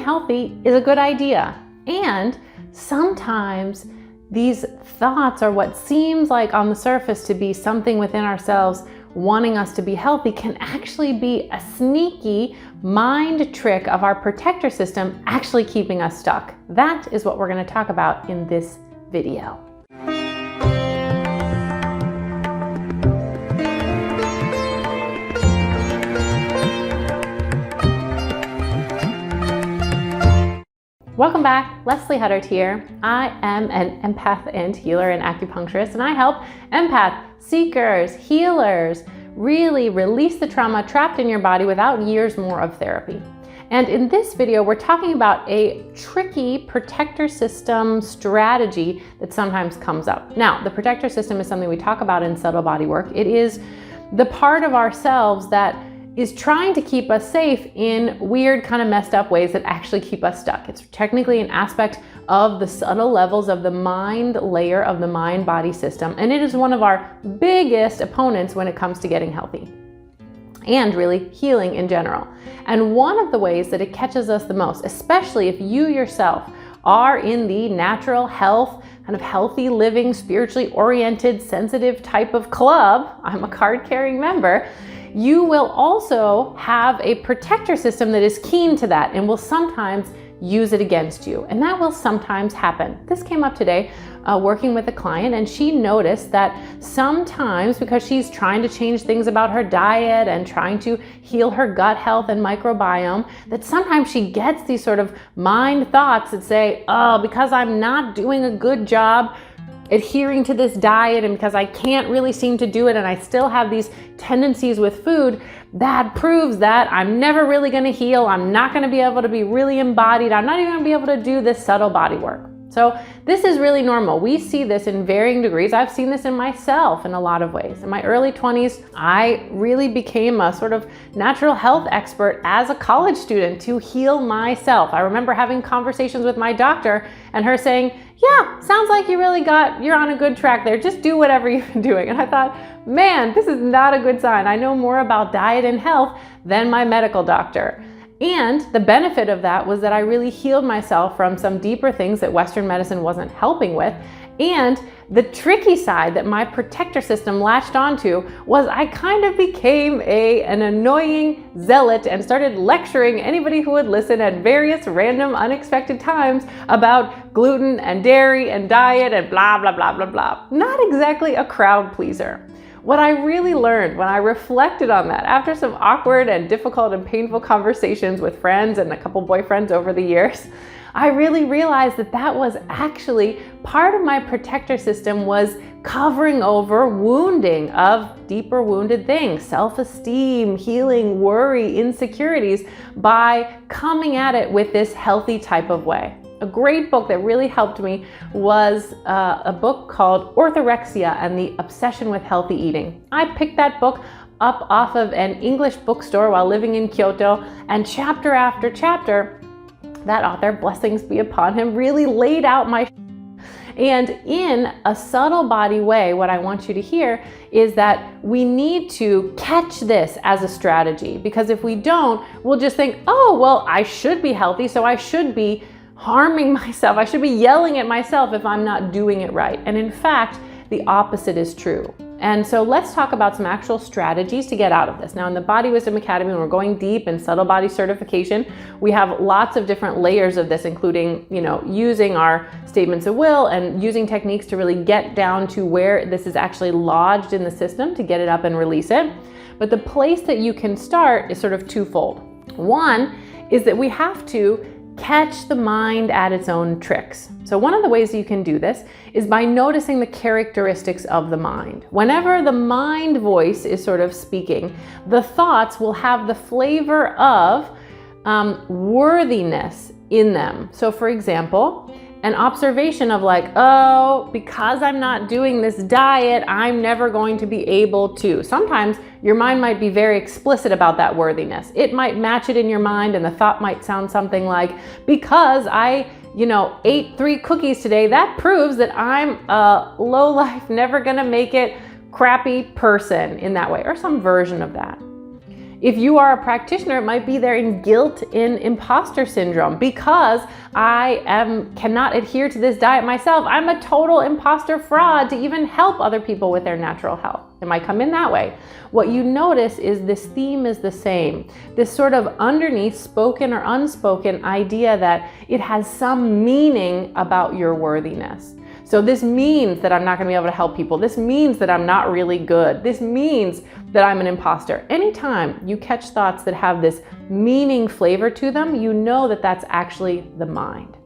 healthy is a good idea. And sometimes these thoughts are what seems like on the surface to be something within ourselves wanting us to be healthy can actually be a sneaky mind trick of our protector system actually keeping us stuck. That is what we're going to talk about in this video. Welcome back, Leslie Huddart here. I am an empath and healer and acupuncturist, and I help empath seekers, healers, really release the trauma trapped in your body without years more of therapy. And in this video, we're talking about a tricky protector system strategy that sometimes comes up. Now, the protector system is something we talk about in subtle body work. It is the part of ourselves that is trying to keep us safe in weird, kind of messed up ways that actually keep us stuck. It's technically an aspect of the subtle levels of the mind layer of the mind-body system, and it is one of our biggest opponents when it comes to getting healthy and really healing in general. And one of the ways that it catches us the most, especially if you yourself are in the natural health, kind of healthy living, spiritually oriented, sensitive type of club, I'm a card-carrying member, you will also have a protector system that is keen to that and will sometimes use it against you. And that will sometimes happen. This came up today working with a client, and she noticed that sometimes, because she's trying to change things about her diet and trying to heal her gut health and microbiome, that sometimes she gets these sort of mind thoughts that say, oh, because I'm not doing a good job adhering to this diet, and because I can't really seem to do it, and I still have these tendencies with food, that proves that I'm never really going to heal. I'm not going to be able to be really embodied. I'm not even going to be able to do this subtle body work. So this is really normal. We see this in varying degrees. I've seen this in myself in a lot of ways. In my early 20s, I really became a sort of natural health expert as a college student to heal myself. I remember having conversations with my doctor and her saying, yeah, sounds like you're on a good track there. Just do whatever you've been doing. And I thought, man, this is not a good sign. I know more about diet and health than my medical doctor. And the benefit of that was that I really healed myself from some deeper things that Western medicine wasn't helping with. And the tricky side that my protector system latched onto was I kind of became an annoying zealot and started lecturing anybody who would listen at various random unexpected times about gluten and dairy and diet and blah, blah, blah, blah, blah. Not exactly a crowd pleaser. What I really learned when I reflected on that, after some awkward and difficult and painful conversations with friends and a couple boyfriends over the years, I really realized that that was actually part of my protector system, was covering over wounding of deeper wounded things, self-esteem, healing, worry, insecurities, by coming at it with this healthy type of way. A great book that really helped me was a book called Orthorexia and the Obsession with Healthy Eating. I picked that book up off of an English bookstore while living in Kyoto, and chapter after chapter, that author, blessings be upon him, really laid out my and in a subtle body way, what I want you to hear is that we need to catch this as a strategy, because if we don't, we'll just think, oh, well, I should be healthy, so I should be harming myself. I should be yelling at myself if I'm not doing it right. And in fact, the opposite is true. And so let's talk about some actual strategies to get out of this. Now, in the Body Wisdom Academy, when we're going deep in subtle body certification, we have lots of different layers of this, including, using our statements of will and using techniques to really get down to where this is actually lodged in the system to get it up and release it. But the place that you can start is sort of twofold. One is that we have to catch the mind at its own tricks. So one of the ways you can do this is by noticing the characteristics of the mind. Whenever the mind voice is sort of speaking, the thoughts will have the flavor of worthiness in them. So for example, an observation of like, oh, because I'm not doing this diet, I'm never going to be able to. Sometimes your mind might be very explicit about that worthiness. It might match it in your mind, and the thought might sound something like, because I, ate 3 cookies today, that proves that I'm a low life, never gonna make it, crappy person in that way, or some version of that. If you are a practitioner, it might be they're in guilt in imposter syndrome because cannot adhere to this diet myself. I'm a total imposter fraud to even help other people with their natural health. It might come in that way. What you notice is this theme is the same. This sort of underneath spoken or unspoken idea that it has some meaning about your worthiness. So this means that I'm not going to be able to help people. This means that I'm not really good. This means that I'm an imposter. Anytime you catch thoughts that have this meaning flavor to them, you know that that's actually the mind.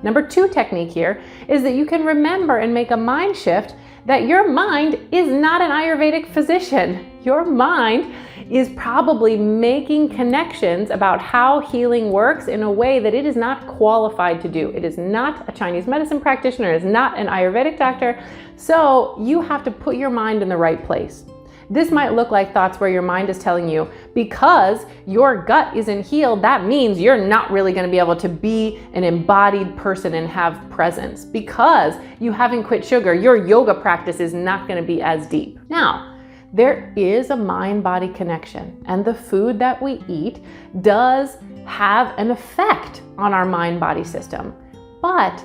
Number 2 technique here is that you can remember and make a mind shift that your mind is not an Ayurvedic physician. Your mind is probably making connections about how healing works in a way that it is not qualified to do. It is not a Chinese medicine practitioner, it is not an Ayurvedic doctor. So you have to put your mind in the right place. This might look like thoughts where your mind is telling you, because your gut isn't healed, that means you're not really going to be able to be an embodied person and have presence. Because you haven't quit sugar, your yoga practice is not going to be as deep. Now, there is a mind-body connection, and the food that we eat does have an effect on our mind-body system. But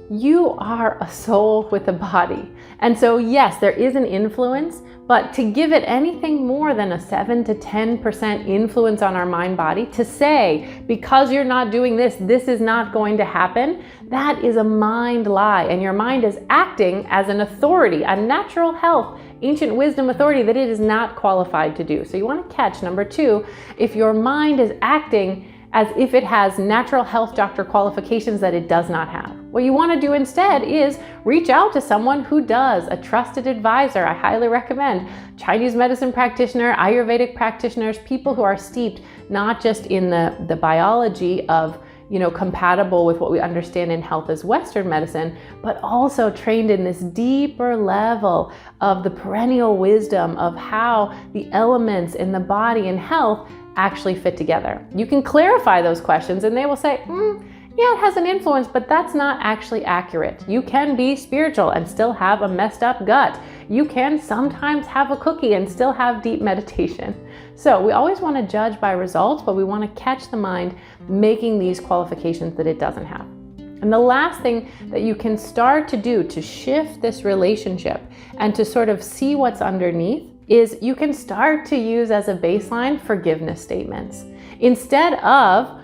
you are a soul with a body. And so yes, there is an influence, but to give it anything more than a 7 to 10% influence on our mind body, to say, because you're not doing this, this is not going to happen, that is a mind lie. And your mind is acting as an authority, a natural health, ancient wisdom authority that it is not qualified to do. So you want to catch number 2, if your mind is acting as if it has natural health doctor qualifications that it does not have. What you want to do instead is reach out to someone who does, a trusted advisor. I highly recommend Chinese medicine practitioner, Ayurvedic practitioners, people who are steeped not just in the biology of, compatible with what we understand in health as Western medicine, but also trained in this deeper level of the perennial wisdom of how the elements in the body and health actually fit together. You can clarify those questions and they will say, yeah, it has an influence, but that's not actually accurate. You can be spiritual and still have a messed up gut. You can sometimes have a cookie and still have deep meditation. So we always want to judge by results, but we want to catch the mind making these qualifications that it doesn't have. And the last thing that you can start to do to shift this relationship and to sort of see what's underneath is you can start to use as a baseline forgiveness statements. Instead of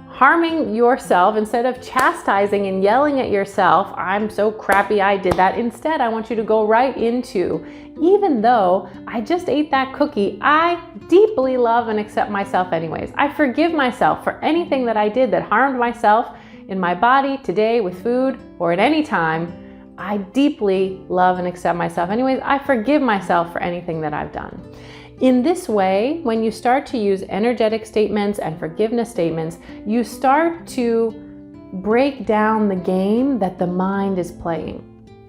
harming yourself, instead of chastising and yelling at yourself, I'm so crappy I did that. Instead, I want you to go right into, even though I just ate that cookie, I deeply love and accept myself anyways. I forgive myself for anything that I did that harmed myself in my body today with food or at any time. I deeply love and accept myself anyways. I forgive myself for anything that I've done. In this way, when you start to use energetic statements and forgiveness statements, you start to break down the game that the mind is playing.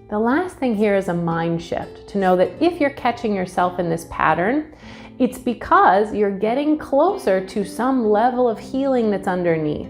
The last thing here is a mind shift, to know that if you're catching yourself in this pattern, it's because you're getting closer to some level of healing that's underneath.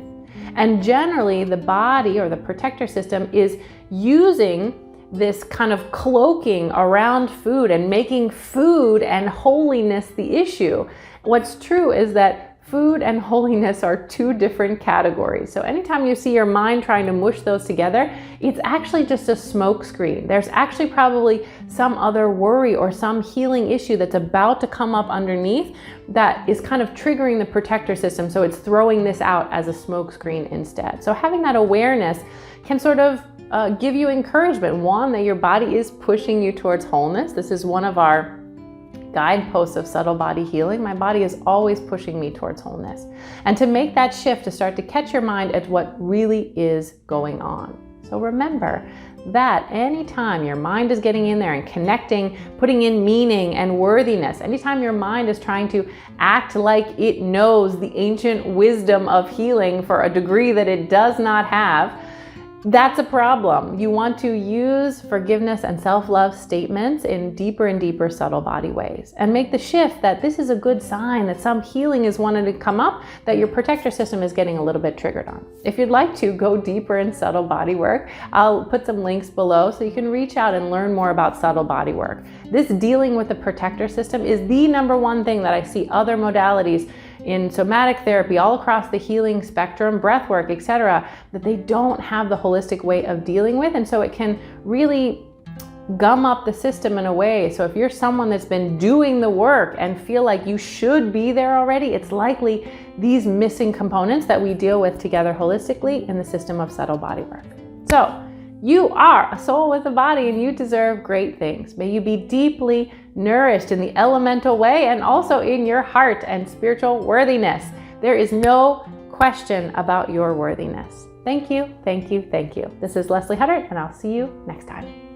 And generally, the body or the protector system is using this kind of cloaking around food and making food and holiness the issue. What's true is that food and holiness are 2 different categories. So anytime you see your mind trying to mush those together, it's actually just a smoke screen. There's actually probably some other worry or some healing issue that's about to come up underneath that is kind of triggering the protector system. So it's throwing this out as a smoke screen instead. So having that awareness can sort of give you encouragement. One, that your body is pushing you towards wholeness. This is one of our guideposts of subtle body healing. My body is always pushing me towards wholeness. And to make that shift, to start to catch your mind at what really is going on. So remember that anytime your mind is getting in there and connecting, putting in meaning and worthiness, anytime your mind is trying to act like it knows the ancient wisdom of healing for a degree that it does not have, That's a problem. You want to use forgiveness and self-love statements in deeper and deeper subtle body ways, and make the shift that this is a good sign that some healing is wanting to come up, that your protector system is getting a little bit triggered on. If you'd like to go deeper in subtle body work, I'll put some links below so you can reach out and learn more about subtle body work. This dealing with the protector system is the number one thing that I see other modalities in somatic therapy all across the healing spectrum, breath work, etc., that they don't have the holistic way of dealing with, and so it can really gum up the system in a way. So if you're someone that's been doing the work and feel like you should be there already, it's likely these missing components that we deal with together holistically in the system of subtle body work. So you are a soul with a body and you deserve great things. May you be deeply nourished in the elemental way and also in your heart and spiritual worthiness. There is no question about your worthiness. Thank you, thank you, thank you. This is Leslie Huddart, and I'll see you next time.